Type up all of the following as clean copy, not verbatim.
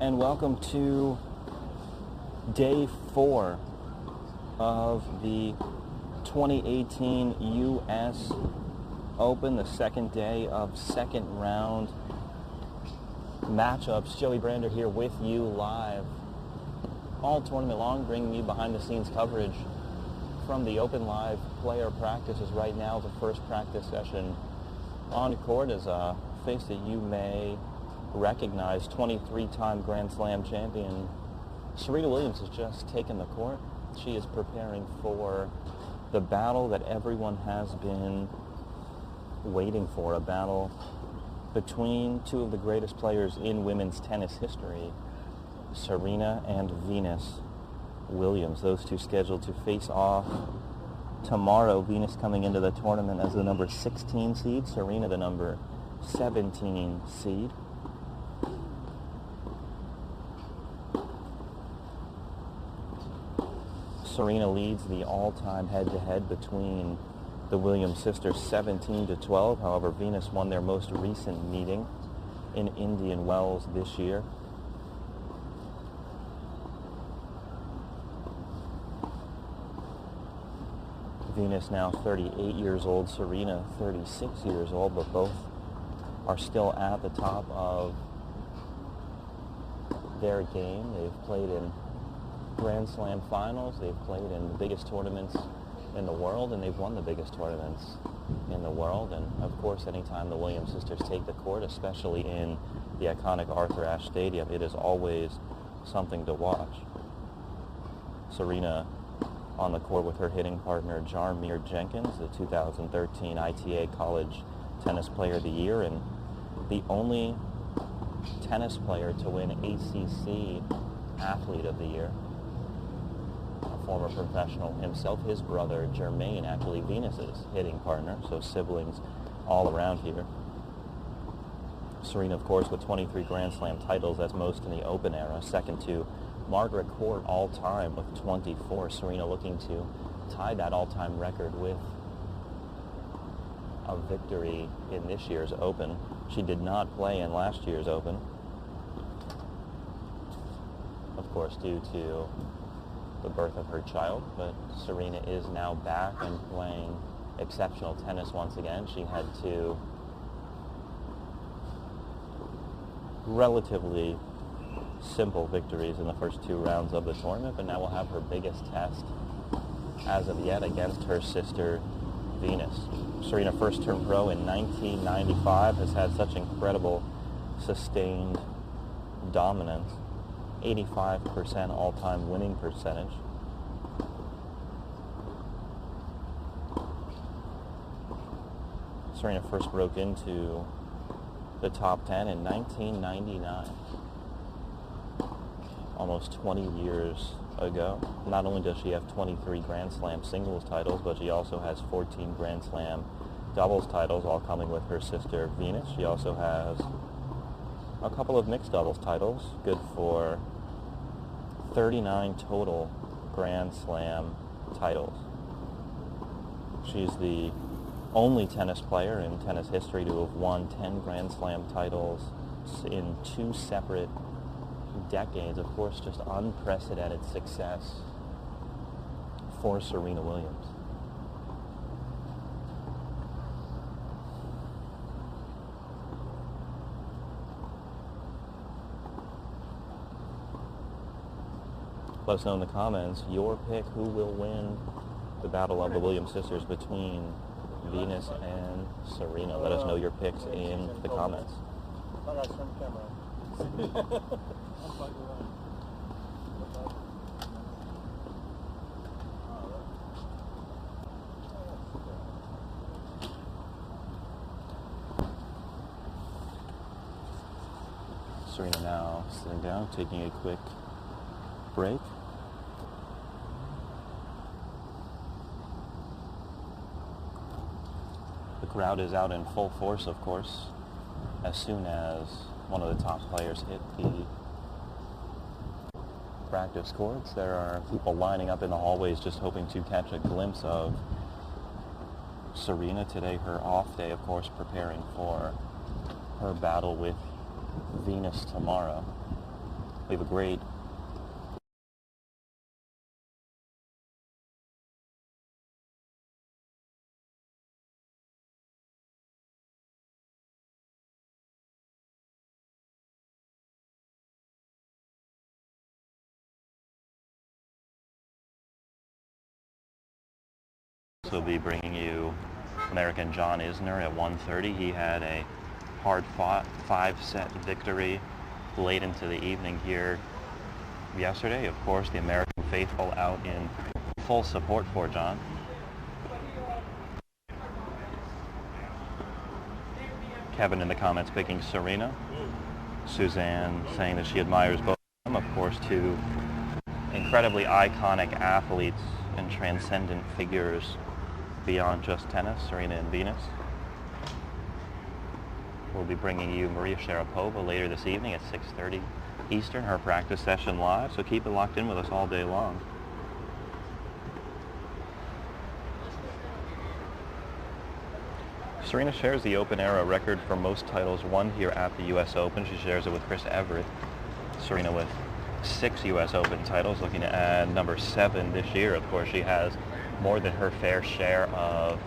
and welcome to day 4 of the 2018 U.S. Open, the second day of second round matchups. Joey Brander here with you live all tournament long, bringing you behind the scenes coverage from the Open Live player practices. Right now, the first practice session on court is a face that you may recognize. 23-time Grand Slam champion Serena Williams has just taken the court. She is preparing for the battle that everyone has been waiting for, a battle between two of the greatest players in women's tennis history, Serena and Venus Williams. Those two scheduled to face off tomorrow. Venus coming into the tournament as the number 16 seed, Serena the number 17 seed. Serena leads the all-time head-to-head between the Williams sisters 17-12. However, Venus won their most recent meeting in Indian Wells this year. Venus now 38 years old, Serena 36 years old, but both are still at the top of their game. They've played in Grand Slam finals, they've played in the biggest tournaments in the world, and they've won the biggest tournaments in the world. And of course, anytime the Williams sisters take the court, especially in the iconic Arthur Ashe Stadium, it is always something to watch. Serena on the court with her hitting partner Jarmir Jenkins, the 2013 ITA College Tennis Player of the Year, and the only tennis player to win ACC Athlete of the Year. A former professional himself, his brother Jermaine, actually Venus's hitting partner, so siblings all around here. Serena, of course, with 23 Grand Slam titles, that's most in the Open era, second to Margaret Court all-time with 24. Serena looking to tie that all-time record with a victory in this year's Open. She did not play in last year's Open, of course, due to the birth of her child, but Serena is now back and playing exceptional tennis once again. She had two relatively simple victories in the first two rounds of the tournament, but now will have her biggest test as of yet against her sister Venus. Serena, first turned pro in 1995, has had such incredible sustained dominance. 85% all-time winning percentage. Serena first broke into the top 10 in 1999. Almost 20 years ago. Not only does she have 23 Grand Slam singles titles, but she also has 14 Grand Slam doubles titles, all coming with her sister Venus. She also has a couple of mixed doubles titles, good for 39 total Grand Slam titles. She's the only tennis player in tennis history to have won 10 Grand Slam titles in two separate decades. Of course, just unprecedented success for Serena Williams. Let us know in the comments your pick, who will win the battle of the Williams sisters between Venus and Serena. Let us know your picks in the comments. Serena now sitting down, taking a quick break. The crowd is out in full force, of course, as soon as one of the top players hit the practice courts. There are people lining up in the hallways just hoping to catch a glimpse of Serena. Today, her off day, of course, preparing for her battle with Venus tomorrow. We have a great will be bringing you American John Isner at 1:30. He had a hard-fought 5-set victory late into the evening here yesterday. Of course, the American faithful out in full support for John. Kevin in the comments picking Serena. Suzanne saying that she admires both of them. Of course, two incredibly iconic athletes and transcendent figures beyond just tennis, Serena and Venus. We'll be bringing you Maria Sharapova later this evening at 6:30 Eastern, her practice session live, so keep it locked in with us all day long. Serena shares the Open era record for most titles won here at the U.S. Open. She shares it with Chris Everett. Serena with 6 U.S. Open titles, looking to add number 7 this year. Of course, she has more than her fair share of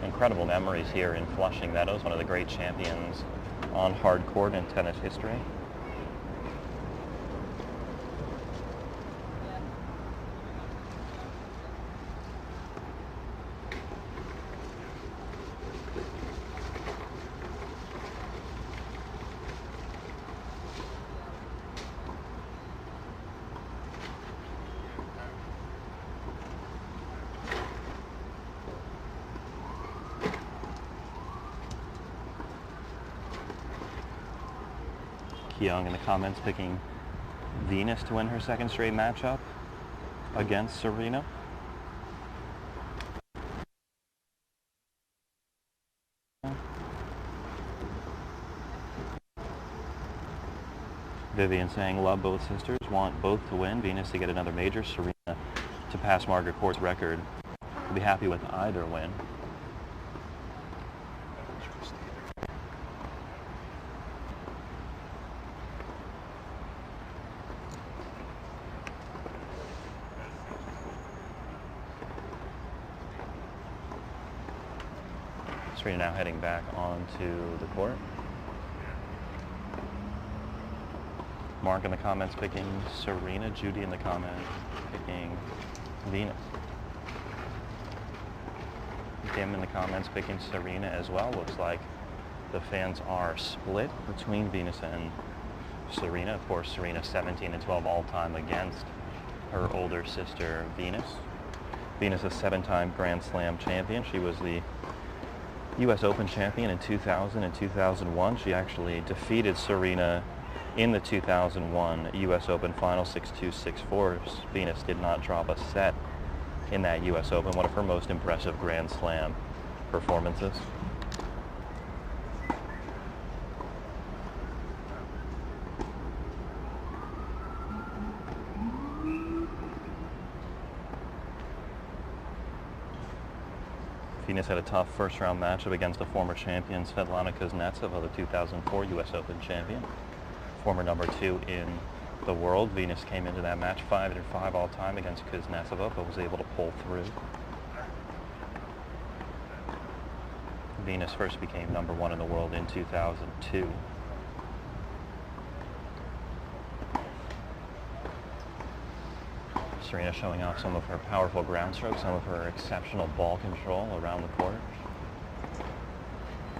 incredible memories here in Flushing Meadows, one of the great champions on hard court in tennis history. Young in the comments picking Venus to win her second straight matchup against Serena. Vivian saying love both sisters, want both to win. Venus to get another major, Serena to pass Margaret Court's record. We'll be happy with either win. Serena now heading back onto the court. Mark in the comments picking Serena. Judy in the comments picking Venus. Kim in the comments picking Serena as well. Looks like the fans are split between Venus and Serena. Of course, Serena 17-12 all-time against her older sister Venus. Venus a 7-time Grand Slam champion. She was the U.S. Open champion in 2000 and 2001. She actually defeated Serena in the 2001 U.S. Open final 6-2, 6-4. Venus did not drop a set in that U.S. Open, one of her most impressive Grand Slam performances. Venus had a tough first-round matchup against the former champion Svetlana Kuznetsova, the 2004 U.S. Open champion, former number 2 in the world. Venus came into that match 5-5 all-time against Kuznetsova, but was able to pull through. Venus first became number 1 in the world in 2002. Serena showing off some of her powerful ground strokes, some of her exceptional ball control around the court.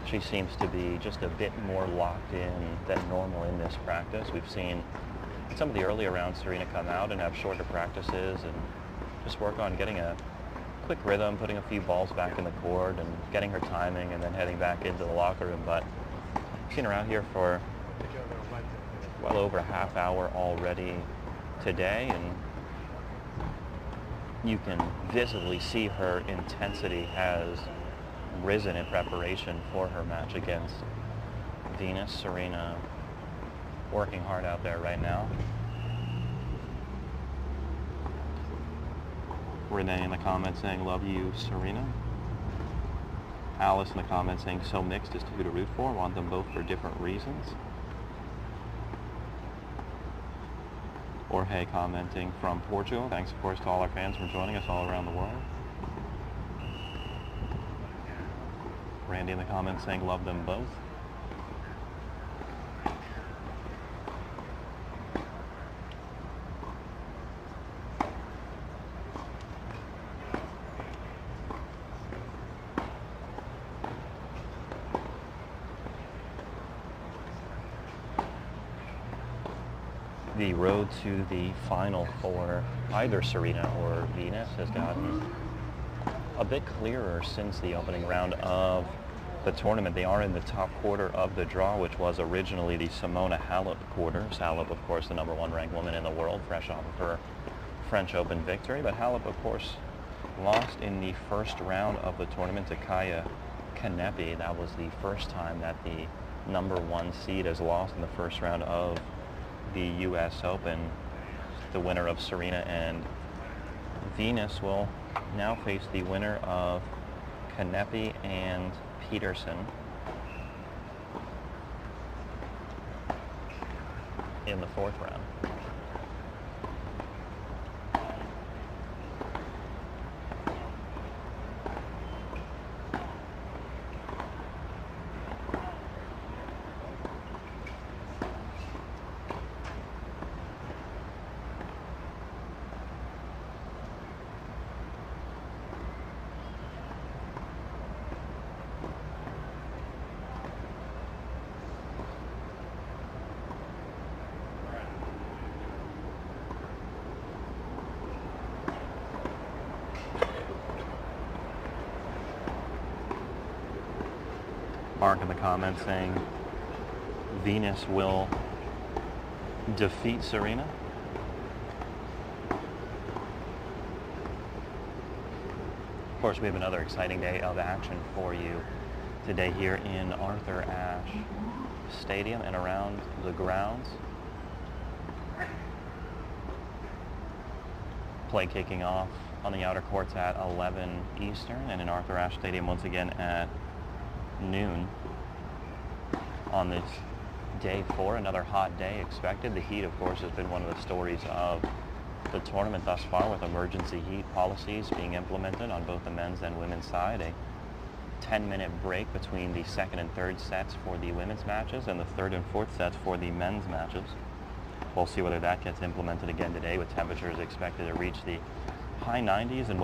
She seems to be just a bit more locked in than normal in this practice. We've seen some of the earlier rounds Serena come out and have shorter practices and just work on getting a quick rhythm, putting a few balls back in the court and getting her timing and then heading back into the locker room. But I've seen her out here for well over a half hour already today, and you can visibly see her intensity has risen in preparation for her match against Venus. Serena working hard out there right now. Renee in the comments saying, love you, Serena. Alice in the comments saying, so mixed as to who to root for. Want them both for different reasons. Jorge commenting from Portugal. Thanks, of course, to all our fans for joining us all around the world. Randy in the comments saying love them both. The road to the final for either Serena or Venus has gotten a bit clearer since the opening round of the tournament. They are in the top quarter of the draw, which was originally the Simona Halep quarters. Halep, of course, the number 1 ranked woman in the world, fresh off of her French Open victory. But Halep, of course, lost in the first round of the tournament to Kaya Kanepi. That was the first time that the number 1 seed has lost in the first round of the U.S. Open. The winner of Serena and Venus will now face the winner of Kanepi and Peterson in the 4th round. Mark in the comments saying Venus will defeat Serena. Of course, we have another exciting day of action for you today here in Arthur Ashe Stadium and around the grounds. Play kicking off on the outer courts at 11 Eastern and in Arthur Ashe Stadium once again at noon on this day 4. Another hot day expected. The heat, of course, has been one of the stories of the tournament thus far, with emergency heat policies being implemented on both the men's and women's side. A 10-minute break between the 2nd and 3rd sets for the women's matches and the 3rd and 4th sets for the men's matches. We'll see whether that gets implemented again today, with temperatures expected to reach the high 90s and